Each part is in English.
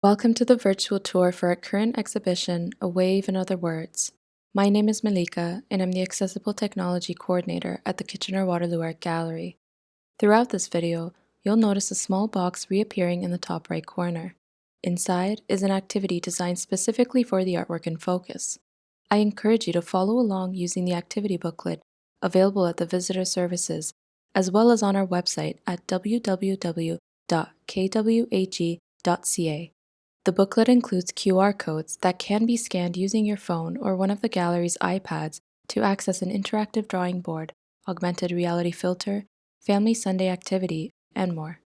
Welcome to the virtual tour for our current exhibition, A Wave in Other Words. My name is Mélika, and I'm the Accessible Technology Coordinator at the Kitchener-Waterloo Art Gallery. Throughout this video, you'll notice a small box reappearing in the top right corner. Inside is an activity designed specifically for the artwork in focus. I encourage you to follow along using the activity booklet available at the Visitor Services, as well as on our website at www.kwag.ca. The booklet includes QR codes that can be scanned using your phone or one of the gallery's iPads to access an interactive drawing board, augmented reality filter, family Sunday activity, and more.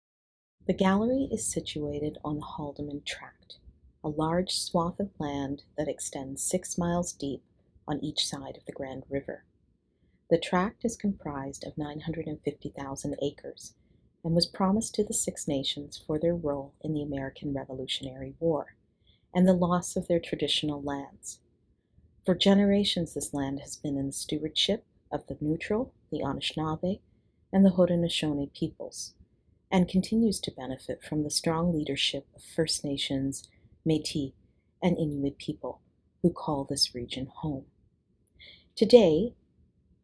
The gallery is situated on the Haldeman Tract, a large swath of land that extends 6 miles deep on each side of the Grand River. The tract is comprised of 950,000 acres and was promised to the Six Nations for their role in the American Revolutionary War and the loss of their traditional lands. For generations, this land has been in the stewardship of the Neutral, the Anishinaabe, and the Haudenosaunee peoples, and continues to benefit from the strong leadership of First Nations, Métis, and Inuit people who call this region home. Today,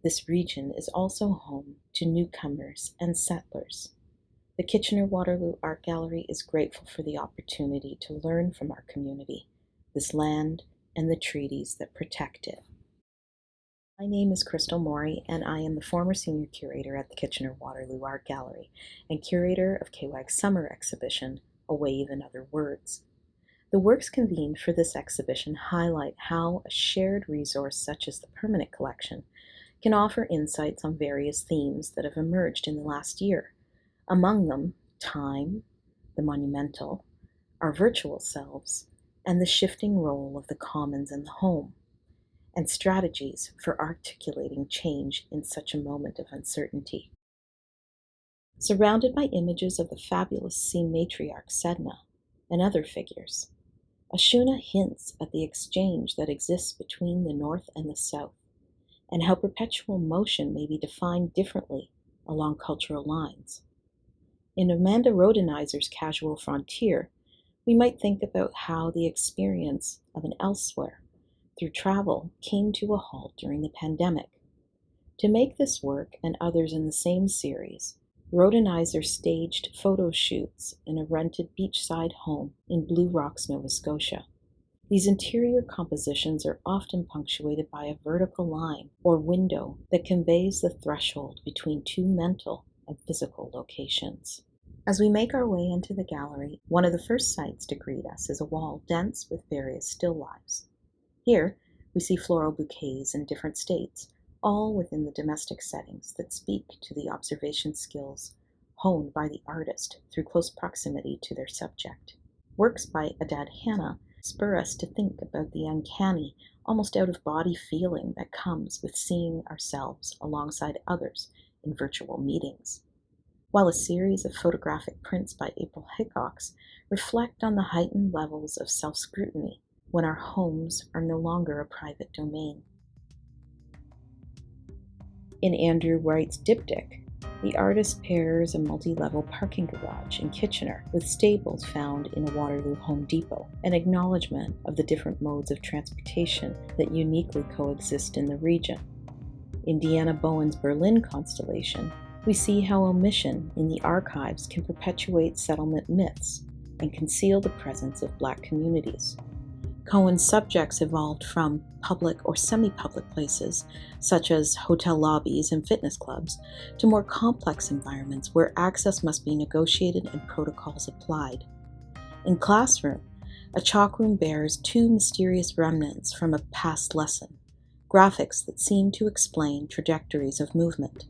this region is also home to newcomers and settlers. The Kitchener-Waterloo Art Gallery is grateful for the opportunity to learn from our community, this land, and the treaties that protect it. My name is Crystal Mowry, and I am the former Senior Curator at the Kitchener-Waterloo Art Gallery and Curator of KWAG's summer exhibition, A Wave in Other Words. The works convened for this exhibition highlight how a shared resource such as the permanent collection can offer insights on various themes that have emerged in the last year. Among them, time, the monumental, our virtual selves, and the shifting role of the commons and the home, and strategies for articulating change in such a moment of uncertainty. Surrounded by images of the fabulous sea matriarch Sedna and other figures, Ashuna hints at the exchange that exists between the North and the South, and how perpetual motion may be defined differently along cultural lines. In Amanda Rodenizer's Casual Frontier, we might think about how the experience of an elsewhere through travel came to a halt during the pandemic. To make this work and others in the same series, Rodenizer staged photo shoots in a rented beachside home in Blue Rocks, Nova Scotia. These interior compositions are often punctuated by a vertical line or window that conveys the threshold between two mental and physical locations. As we make our way into the gallery, one of the first sights to greet us is a wall dense with various still lifes. Here, we see floral bouquets in different states, all within the domestic settings that speak to the observation skills honed by the artist through close proximity to their subject. Works by Adad Hanna spur us to think about the uncanny, almost out-of-body feeling that comes with seeing ourselves alongside others in virtual meetings, while a series of photographic prints by April Hickox reflect on the heightened levels of self-scrutiny when our homes are no longer a private domain. In Andrew Wright's Diptych, the artist pairs a multi-level parking garage in Kitchener with stables found in a Waterloo Home Depot, an acknowledgement of the different modes of transportation that uniquely coexist in the region. In Deanna Bowen's Berlin constellation, we see how omission in the archives can perpetuate settlement myths and conceal the presence of Black communities. Cohen's subjects evolved from public or semi-public places, such as hotel lobbies and fitness clubs, to more complex environments where access must be negotiated and protocols applied. In Classroom, a chalk room bears two mysterious remnants from a past lesson, graphics that seem to explain trajectories of movement.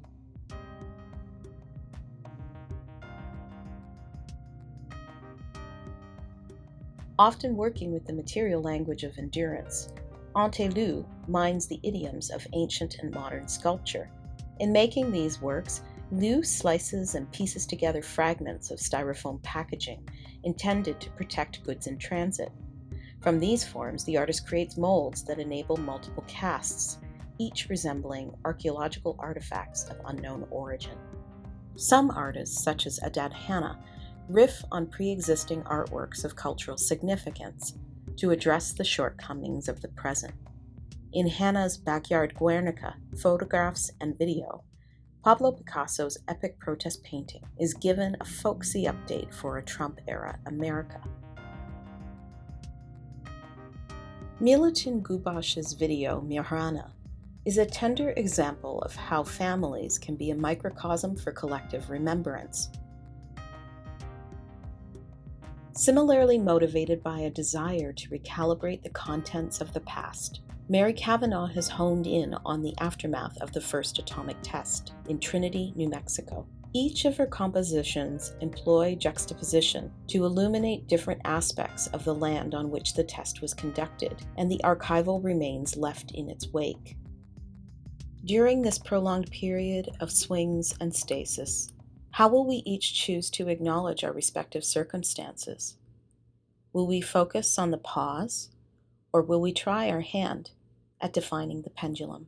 Often working with the material language of endurance, Ante Lou mines the idioms of ancient and modern sculpture. In making these works, Lou slices and pieces together fragments of styrofoam packaging intended to protect goods in transit. From these forms, the artist creates molds that enable multiple casts, each resembling archaeological artifacts of unknown origin. Some artists, such as Adad Hanna, riff on pre-existing artworks of cultural significance to address the shortcomings of the present. In Hannah's Backyard Guernica, Photographs and Video, Pablo Picasso's epic protest painting is given a folksy update for a Trump-era America. Milutin Gubash's video Mihrana is a tender example of how families can be a microcosm for collective remembrance. Similarly motivated by a desire to recalibrate the contents of the past, Mary Kavanaugh has honed in on the aftermath of the first atomic test in Trinity, New Mexico. Each of her compositions employ juxtaposition to illuminate different aspects of the land on which the test was conducted and the archival remains left in its wake. During this prolonged period of swings and stasis, how will we each choose to acknowledge our respective circumstances? Will we focus on the pause, or will we try our hand at defining the pendulum?